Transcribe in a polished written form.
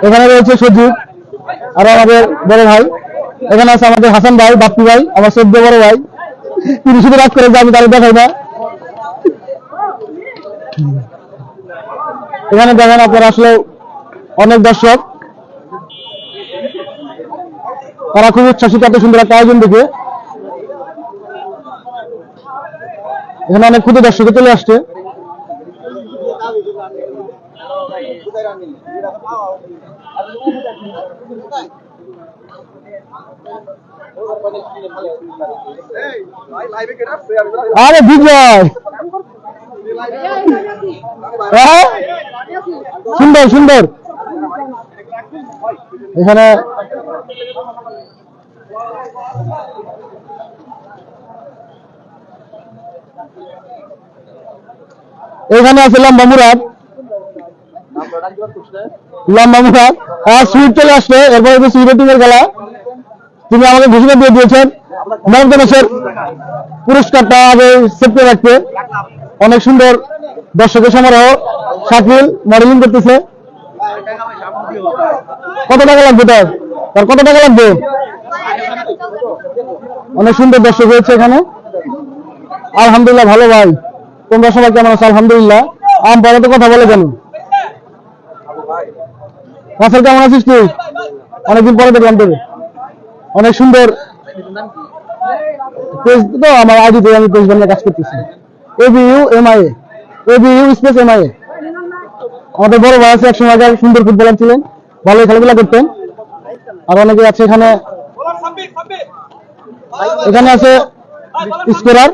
এখানে রয়েছে সজীব আর আমাদের বড় ভাই। এখানে আছে আমাদের হাসান ভাই, বাপ্পি ভাই, আমার সদ্য বড় ভাই। তিনি শুধু রাগ করে যে আমি তাদের দেখাই না। এখানে দেখেন আপনারা আসলে অনেক দর্শক, তারা খুব উচ্ছ্বাসিত এত সুন্দর একটা আয়োজন দেখে। এখানে অনেক ক্ষুদ্র দর্শক চলে আসছে। আরে বিজয় সুন্দর সুন্দর। এখানে এখানে আছে লম্বা মুরাদ, লম্বা মুরাদ। সুইট চলে আসবে, এরপরে সুইটের টিমের খেলা। তিনি আমাকে ঘোষণা দিয়ে দিয়েছেন মমতাজের পুরস্কারটা আগে সেপ্টে রাখতে। অনেক সুন্দর দর্শকের সমারোহ। শাকিল মডেলিং করতেছে। কত টাকা লাগবে তার? কত টাকা লাগবে? অনেক সুন্দর দর্শক হয়েছে এখানে। আলহামদুলিল্লাহ ভালো ভাই। তোমরা সবাই কেমন আছো? আলহামদুলিল্লাহ। পরে তো কথা বলে কেন? রাসেল কেমন আছিস তুই? অনেকদিন পরে দেখলাম তোকে। অনেক সুন্দর পেজ তো আমার আইডিতে, আমি পেজ বানিয়ে কাজ করতেছি। ABU space MIA। আমাদের বড় ভাই আছে, একসময় সুন্দর ফুটবলার ছিলেন, ভালো খেলাধুলা করতেন। আর অনেকে আছে এখানে। এখানে আছে স্কোরার।